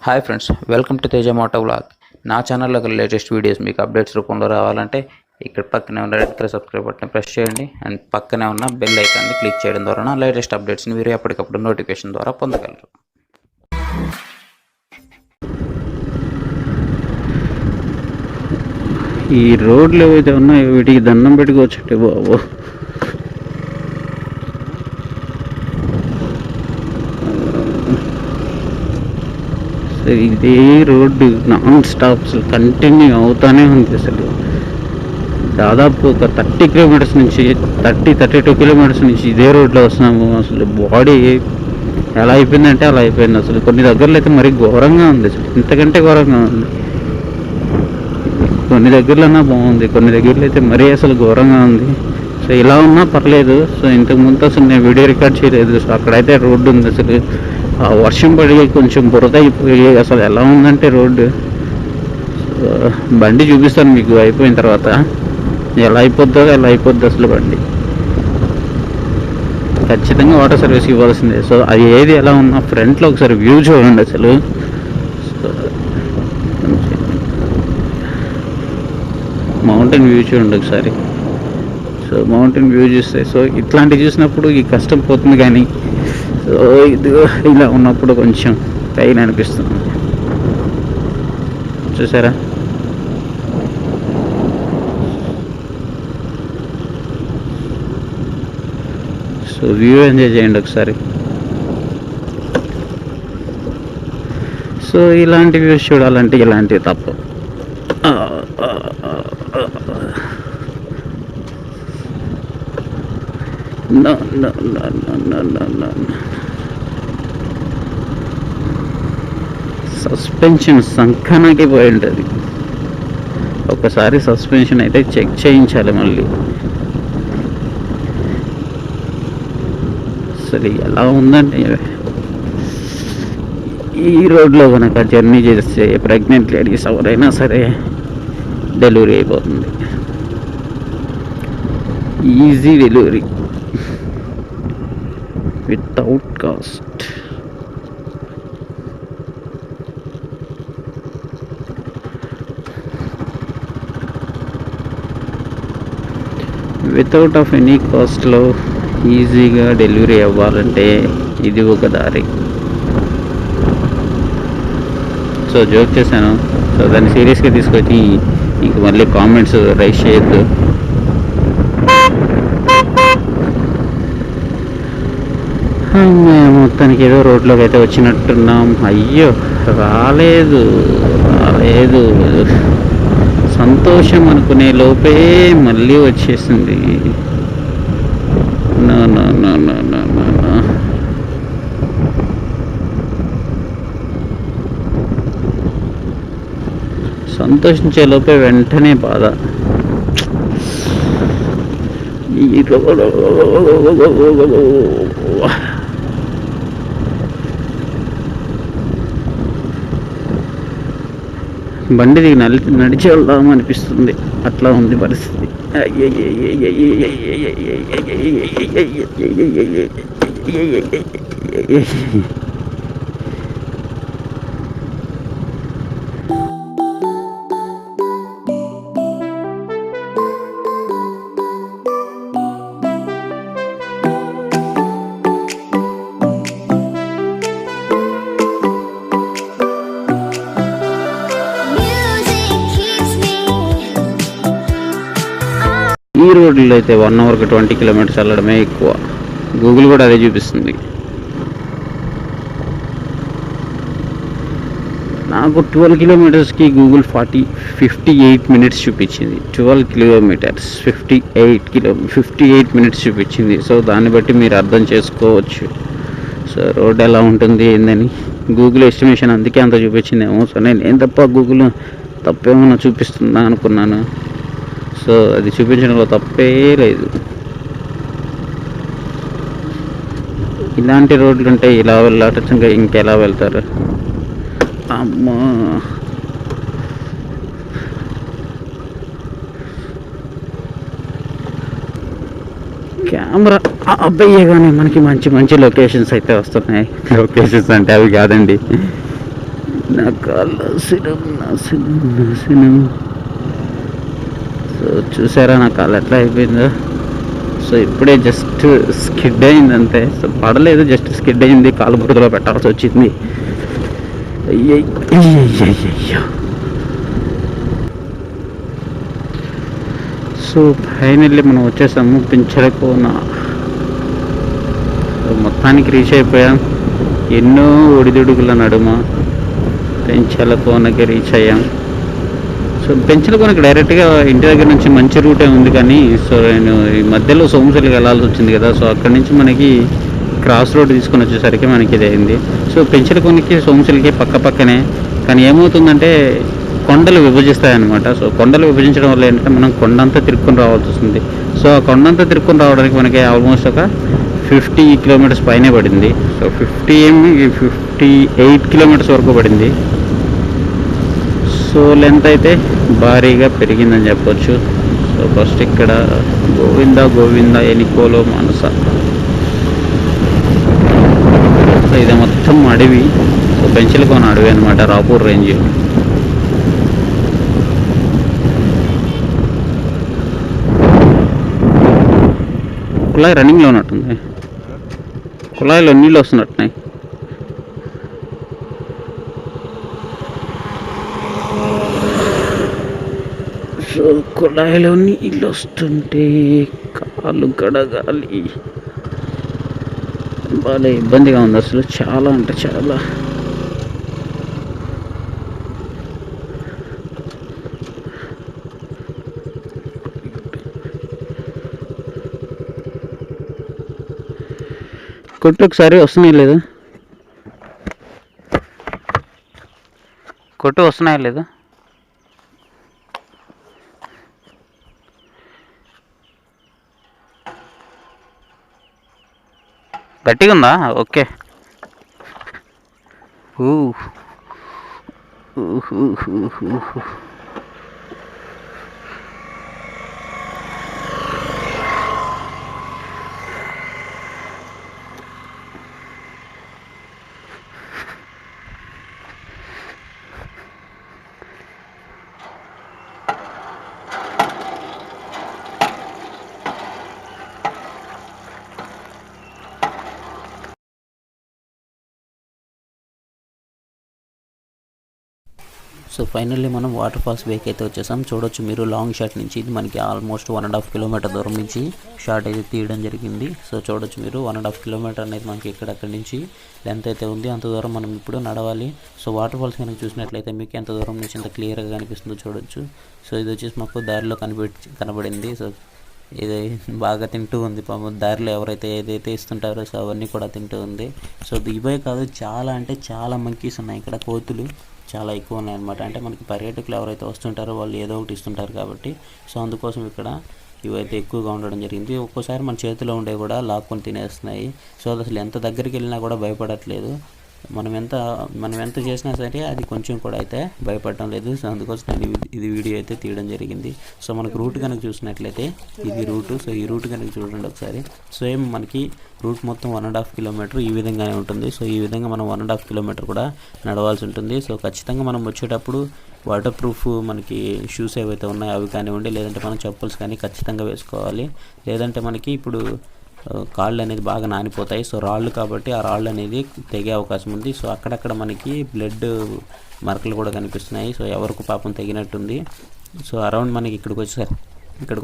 Hi friends, welcome to Teja moto vlog. నా ఛానల్లో latest videos మీకు అప్డేట్స్ రూపంలో రావాలంటే ఇక్కడ పక్కనే ఉన్న red colour subscribe button press చేయండి అండ్ పక్కనే ఉన్న బెల్ ఐకాన్ని క్లిక్ చేయడం ద్వారా నా లేటెస్ట్ అప్డేట్స్ని మీరు ఎప్పటికప్పుడు నోటిఫికేషన్ ద్వారా పొందగలరు. ఈ రోడ్లు ఏవైతే ఉన్నాయో వీటికి దండం పెట్టుకోవచ్చండి బాబు. ఇదే రోడ్డు నాన్ స్టాప్ కంటిన్యూ అవుతానే ఉంది. అసలు దాదాపు ఒక 30 కిలోమీటర్స్ నుంచి 32 కిలోమీటర్స్ నుంచి ఇదే రోడ్లో వస్తున్నాము. అసలు బాడీ ఎలా అయిపోయిందంటే అలా అయిపోయింది. అసలు కొన్ని దగ్గరలో అయితే మరీ ఘోరంగా ఉంది, అసలు ఇంతకంటే ఘోరంగా ఉంది. కొన్ని దగ్గరలోనా బాగుంది, కొన్ని దగ్గరలో అయితే మరీ అసలు ఘోరంగా ఉంది. సో ఇలా ఉన్నా పర్లేదు. సో ఇంతకుముందు అసలు నేను వీడియో రికార్డ్ చేయలేదు. సో అక్కడైతే రోడ్డు ఉంది, అసలు ఆ వర్షం పడి కొంచెం బురద అయిపోయి అసలు ఎలా ఉందంటే రోడ్డు. బండి చూపిస్తాను మీకు అయిపోయిన తర్వాత, ఎలా అయిపోద్దో అసలు బండి ఖచ్చితంగా వాటర్ సర్వీస్ ఇవ్వాల్సిందే. సో అది ఏది ఎలా ఉన్నా ఫ్రంట్లో ఒకసారి వ్యూ చూడండి. అసలు మౌంటైన్ వ్యూ చూడండి ఒకసారి. సో మౌంటైన్ వ్యూ చూస్తే సో ఇట్లాంటివి చూసినప్పుడు ఈ కష్టం పోతుంది. కానీ సో ఇది ఇలా ఉన్నప్పుడు కొంచెం పెయిన్ అనిపిస్తుంది. చూసారా, సో వ్యూ ఎంజాయ్ చేయండి ఒకసారి. సో ఇలాంటి వ్యూస్ చూడాలంటే ఇలాంటివి తప్పు. No. సస్పెన్షన్ సంఖనాకి పోయి ఉంటుంది. ఒకసారి సస్పెన్షన్ అయితే చెక్ చేయించాలి మళ్ళీ. అసలు ఎలా ఉందంటే ఈ రోడ్లో కనుక జర్నీ చేస్తే ప్రెగ్నెంట్ లేడీస్ ఎవరైనా సరే డెలివరీ అయిపోతుంది. Easy delivery without cost. Without of any కాస్ట్లో ఈజీగా డెలివరీ అవ్వాలంటే ఇది ఒక దారి. సో జోక్ చేశాను. సో దాన్ని సీరియస్గా తీసుకొచ్చి ఇంక మళ్ళీ కామెంట్స్ రైజ్ చేయొద్దు. మొత్తానికి ఏదో రోడ్లోకి అయితే వచ్చినట్టున్నాం. అయ్యో రాలేదు. సంతోషం అనుకునే లోపే మళ్ళీ వచ్చేసింది. సంతోషించే లోపే వెంటనే బాధ. బండి దిగి నడిచి వెళ్దాం అనిపిస్తుంది. అట్లా ఉంది పరిస్థితి. ఈ రోడ్లో అయితే 1 అవర్కి 20 కిలోమీటర్స్ వెళ్ళడమే ఎక్కువ. గూగుల్ కూడా అదే చూపిస్తుంది. నాకు 12 కిలోమీటర్స్కి గూగుల్ 58 మినిట్స్ చూపించింది. 12 కిలోమీటర్స్ 58 మినిట్స్ చూపించింది. సో దాన్ని బట్టి మీరు అర్థం చేసుకోవచ్చు సో రోడ్ ఎలా ఉంటుంది ఏందని. గూగుల్ ఎస్టిమేషన్ అందుకే అంత చూపించిందేమో. సో నేను తప్ప గూగుల్ తప్పేమన్నా చూపిస్తుందా అనుకున్నాను. సో అది చూపించడంలో తప్పే లేదు. ఇలాంటి రోడ్లు ఉంటే ఇలా వెళ్ళాట ఇంకెలా వెళ్తారు. అమ్మా కెమెరా అబ్బాయి కానీ మనకి మంచి మంచి లొకేషన్స్ అయితే వస్తున్నాయి. లొకేషన్స్ అంటే అవి కాదండి, నాశనం. సో చూసారా నా కాలు ఎట్లా అయిపోయిందో. సో ఇప్పుడే జస్ట్ స్కిడ్ అయింది అంతే. సో పడలేదు, జస్ట్ స్కిడ్ అయింది, కాలు బురదలో పెట్టాల్సి వచ్చింది. అయ్యయ్యో. సో ఫైనల్లీ మనం వచ్చేసాము పింఛలకోన. మొత్తానికి రీచ్ అయిపోయాం. ఎన్నో ఒడిదుడుకుల నడుమ పెంచలకోనకి రీచ్ అయ్యాం. సో పెంచలకోనకి డైరెక్ట్గా ఇంటి దగ్గర నుంచి మంచి రూటే ఉంది, కానీ సో నేను ఈ మధ్యలో సోమశిలకి వెళ్ళాల్సి వచ్చింది కదా. సో అక్కడి నుంచి మనకి క్రాస్ రోడ్ తీసుకొని వచ్చేసరికి మనకి ఇది అయింది. సో పెంచలకోనకి సోమశిలకి పక్క పక్కనే, కానీ ఏమవుతుందంటే కొండలు విభజిస్తాయన్నమాట. సో కొండలు విభజించడం వల్ల ఏంటంటే మనం కొండంతా తిరుక్కొని రావాల్సి వస్తుంది. సో ఆ కొండంతా తిరుక్కొని రావడానికి మనకి ఆల్మోస్ట్ ఒక 50 కిలోమీటర్స్ పైనే పడింది. సో 58 కిలోమీటర్స్ వరకు పడింది. సో లెంత్ అయితే భారీగా పెరిగిందని చెప్పొచ్చు. సో ఫస్ట్ ఇక్కడ గోవింద ఎనికోలో మానస. సో ఇది మొత్తం అడవి. సో పెంచలకోన అడవి అనమాట, రాపూర్ రేంజ్. కుళాయి రన్నింగ్లో ఉన్నట్టుంది, కుళాయిలో నీళ్ళు వస్తున్నట్టున్నాయి. సో కుళాయిలో నీళ్ళు వస్తుంటే కాలు కడగాలి. బాగా ఇబ్బందిగా ఉంది అసలు, చాలా అంటే చాలా. కొట్టు ఒకసారి వస్తున్నాయి లేదా, కొట్టు వస్తున్నాయా లేదా. గట్టిగా ఉందా? ఓకే. సో ఫైనల్లీ మనం వాటర్ ఫాల్స్ వేకి అయితే వచ్చేసాం. చూడొచ్చు మీరు లాంగ్ షాట్ నుంచి. ఇది మనకి ఆల్మోస్ట్ 1.5 కిలోమీటర్ దూరం నుంచి షాట్ అయితే తీయడం జరిగింది. సో చూడొచ్చు మీరు 1.5 కిలోమీటర్ అనేది మనకి ఇక్కడక్కడి నుంచి లెంత్ అయితే ఉంది. అంత దూరం మనం ఇప్పుడు నడవాలి. సో వాటర్ ఫాల్స్ కనుక చూసినట్లయితే మీకు ఎంత దూరం నుంచి ఎంత క్లియర్గా కనిపిస్తుందో చూడొచ్చు. సో ఇది వచ్చేసి మాకు దారిలో కనబడింది. సో ఇది బాగా తింటూ ఉంది పాపం. దారిలో ఎవరైతే ఏదైతే ఇస్తుంటారో సో అవన్నీ కూడా తింటూ ఉంది. సో ఇవే కాదు, చాలా అంటే చాలా మంకీస్ ఉన్నాయి ఇక్కడ, కోతులు చాలా ఎక్కువ ఉన్నాయన్నమాట. అంటే మనకి పర్యాటకులు ఎవరైతే వస్తుంటారో వాళ్ళు ఏదో ఒకటి ఇస్తుంటారు కాబట్టి సో అందుకోసం ఇక్కడ ఇవైతే ఎక్కువగా ఉండడం జరిగింది. ఒక్కోసారి మన చేతిలో ఉండే కూడా లాక్కొని తినేస్తున్నాయి. సో అది అసలు ఎంత దగ్గరికి వెళ్ళినా కూడా భయపడట్లేదు. మనం ఎంత చేసినా సరే అది కొంచెం కూడా అయితే భయపడటం లేదు. సో అందుకోసం నేను ఇది వీడియో అయితే తీయడం జరిగింది. సో మనకు రూట్ కనుక చూసినట్లయితే ఇది రూటు. సో ఈ రూట్ కనుక చూడండి ఒకసారి. సేమ్ మనకి రూట్ మొత్తం 1.5 కిలోమీటర్ ఈ విధంగానే ఉంటుంది. సో ఈ విధంగా మనం 1.5 కిలోమీటర్ కూడా నడవాల్సి ఉంటుంది. సో ఖచ్చితంగా మనం వచ్చేటప్పుడు వాటర్ ప్రూఫ్ మనకి షూస్ ఏవైతే ఉన్నాయో అవి కానివ్వండి, లేదంటే మనం చెప్పుల్స్ కానీ ఖచ్చితంగా వేసుకోవాలి. లేదంటే మనకి ఇప్పుడు కాళ్ళు అనేది బాగా నానిపోతాయి. సో రాళ్ళు కాబట్టి ఆ రాళ్ళు అనేది తెగే అవకాశం ఉంది. సో అక్కడక్కడ మనకి బ్లడ్ మరకలు కూడా కనిపిస్తున్నాయి. సో ఎవరికి పాపం తెగినట్టుంది. సో అరౌండ్ మనకి ఇక్కడికి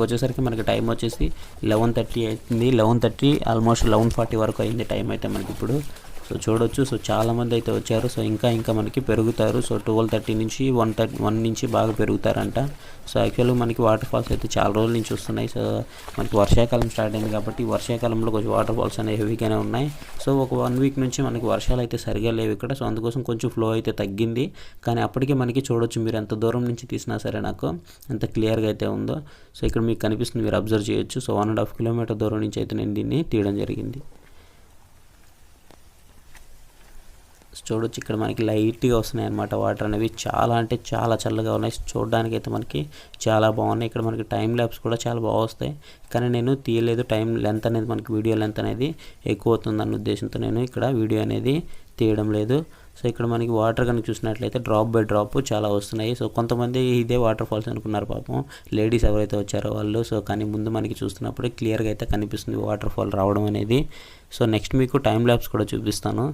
వచ్చేసరికి మనకి టైం వచ్చేసి 11:30 అవుతుంది. 11:30 ఆల్మోస్ట్ 11:40 వరకు అయింది టైం అయితే మనకి ఇప్పుడు. సో చూడొచ్చు. సో చాలామంది అయితే వచ్చారు. సో ఇంకా మనకి పెరుగుతారు. సో 12:30 నుంచి 1 నుంచి బాగా పెరుగుతారంట. సో యాక్చువల్గా మనకి వాటర్ ఫాల్స్ అయితే చాలా రోజుల నుంచి వస్తున్నాయి. సో మనకి వర్షాకాలం స్టార్ట్ అయింది కాబట్టి వర్షాకాలంలో కొంచెం వాటర్ ఫాల్స్ అనేవి హెవీగానే ఉన్నాయి. సో ఒక 1 వీక్ నుంచి మనకి వర్షాలు అయితే సరిగా లేవు ఇక్కడ. సో అందుకోసం కొంచెం ఫ్లో అయితే తగ్గింది. కానీ అప్పటికే మనకి చూడొచ్చు మీరు ఎంత దూరం నుంచి తీసినా సరే నాకు ఎంత క్లియర్గా అయితే ఉందో. సో ఇక్కడ మీకు కనిపిస్తుంది, మీరు అబ్జర్వ్ చేయొచ్చు. సో 1.5 కిలోమీటర్ దూరం నుంచి అయితే నేను దీన్ని తీయడం జరిగింది. చూడొచ్చు ఇక్కడ మనకి లైట్గా వస్తున్నాయి అన్నమాట వాటర్ అనేవి. చాలా అంటే చాలా చల్లగా ఉన్నాయి. చూడడానికి అయితే మనకి చాలా బాగున్నాయి. ఇక్కడ మనకి టైం ల్యాబ్స్ కూడా చాలా బాగా వస్తాయి. కానీ నేను తీయలేదు. టైం లెంత్ అనేది మనకి వీడియో లెంత్ అనేది ఎక్కువ అవుతుందన్న ఉద్దేశంతో నేను ఇక్కడ వీడియో అనేది తీయడం లేదు. సో ఇక్కడ మనకి వాటర్ కనుక చూసినట్లయితే డ్రాప్ బై డ్రాప్ చాలా వస్తున్నాయి. సో కొంతమంది ఇదే వాటర్ ఫాల్స్ అనుకున్నారు పాపం లేడీస్ ఎవరైతే వచ్చారో వాళ్ళు. సో కానీ ముందు మనకి చూస్తున్నప్పుడు క్లియర్గా అయితే కనిపిస్తుంది వాటర్ ఫాల్ రావడం అనేది. సో నెక్స్ట్ మీకు టైం ల్యాప్స్ కూడా చూపిస్తాను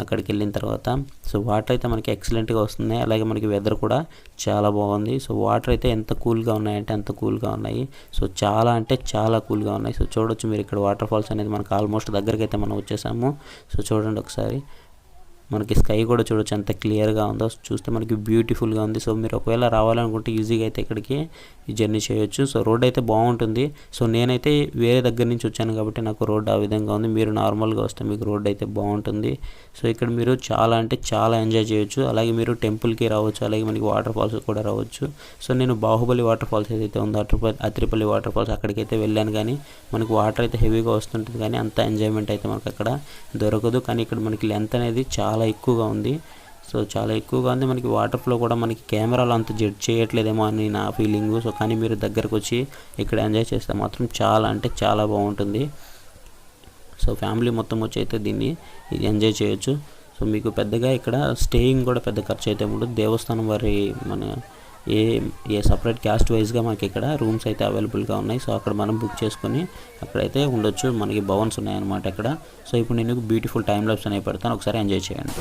అక్కడికి వెళ్ళిన తర్వాత. సో వాటర్ అయితే మనకి ఎక్సలెంట్గా వస్తున్నాయి, అలాగే మనకి వెదర్ కూడా చాలా బాగుంది. సో వాటర్ అయితే ఎంత కూల్గా ఉన్నాయంటే అంత కూల్గా ఉన్నాయి. సో చాలా అంటే చాలా కూల్గా ఉన్నాయి. సో చూడొచ్చు మీరు ఇక్కడ వాటర్ ఫాల్స్ అనేది మనకు ఆల్మోస్ట్ దగ్గరికి అయితే మనం వచ్చేసాము. సో చూడండి ఒకసారి, మనకి స్కై కూడా చూడొచ్చు ఎంత క్లియర్గా ఉందో, చూస్తే మనకి బ్యూటిఫుల్గా ఉంది. సో మీరు ఒకవేళ రావాలనుకుంటే ఈజీగా అయితే ఇక్కడికి ఈ జర్నీ చేయొచ్చు. సో రోడ్ అయితే బాగుంటుంది. సో నేనైతే వేరే దగ్గర నుంచి వచ్చాను కాబట్టి నాకు రోడ్ ఆ విధంగా ఉంది. మీరు నార్మల్గా వస్తే మీకు రోడ్ అయితే బాగుంటుంది. సో ఇక్కడ మీరు చాలా అంటే చాలా ఎంజాయ్ చేయొచ్చు. అలాగే మీరు టెంపుల్కి రావచ్చు, అలాగే మనకి వాటర్ ఫాల్స్ కూడా రావచ్చు. సో నేను బాహుబలి వాటర్ ఫాల్స్ ఏదైతే ఉందో అత్రిపల్లి వాటర్ ఫాల్స్ అక్కడికైతే వెళ్ళాను, కానీ మనకి వాటర్ అయితే హెవీగా వస్తుంటుంది, కానీ అంత ఎంజాయ్మెంట్ అయితే మనకు అక్కడ దొరకదు. కానీ ఇక్కడ మనకి లెంత్ అనేది చాలా ఎక్కువగా ఉంది. సో చాలా ఎక్కువగా ఉంది. మనకి వాటర్ ఫ్లో కూడా మనకి కెమెరాలో అంత జడ్జ్ చేయట్లేదేమో అని నా ఫీలింగ్. సో కానీ మీరు దగ్గరకు వచ్చి ఇక్కడ ఎంజాయ్ చేస్తే మాత్రం చాలా అంటే చాలా బాగుంటుంది. సో ఫ్యామిలీ మొత్తం వచ్చి అయితే దీన్ని ఇది ఎంజాయ్ చేయొచ్చు. సో మీకు పెద్దగా ఇక్కడ స్టేయింగ్ కూడా పెద్ద ఖర్చు అయితే ఉండదు. దేవస్థానం వారి మన ఏ సపరేట్ క్యాస్ట్ వైజ్గా మనకి ఇక్కడ రూమ్స్ అయితే అవైలబుల్గా ఉన్నాయి. సో అక్కడ మనం బుక్ చేసుకొని అక్కడైతే ఉండొచ్చు. మనకి భవన్స్ ఉన్నాయన్నమాట ఇక్కడ. సో ఇప్పుడు నేను బ్యూటిఫుల్ టైం ల్యాప్స్ అనేవి పెడతాను, ఒకసారి ఎంజాయ్ చేయండి.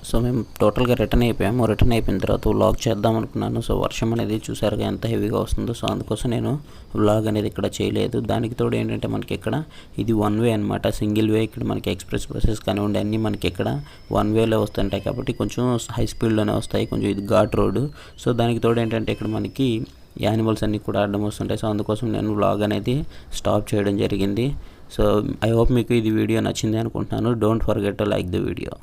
సో మేము టోటల్గా రిటర్న్ అయిపోయాము. రిటర్న్ అయిపోయిన తర్వాత వ్లాగ్ చేద్దాం అనుకున్నాను. సో వర్షం అనేది చూసారుగా ఎంత హెవీగా వస్తుందో. సో అందుకోసం నేను వ్లాగ్ అనేది ఇక్కడ చేయలేదు. దానికి తోడు ఏంటంటే మనకి ఇక్కడ ఇది 1 వే అనమాట, సింగిల్ వే. ఇక్కడ మనకి ఎక్స్ప్రెస్ బస్సెస్ కానివ్వండి అన్నీ మనకి ఇక్కడ 1 వేలో వస్తుంటాయి కాబట్టి కొంచెం హై స్పీడ్లోనే వస్తాయి. కొంచెం ఇది ఘాట్ రోడ్డు. సో దానికి తోడు ఏంటంటే ఇక్కడ మనకి యానిమల్స్ అన్నీ కూడా అడ్డం వస్తుంటాయి. సో అందుకోసం నేను వ్లాగ్ అనేది స్టాప్ చేయడం జరిగింది. సో ఐ హోప్ మీకు ఇది వీడియో నచ్చింది అనుకుంటున్నాను. Don't forget to like the video.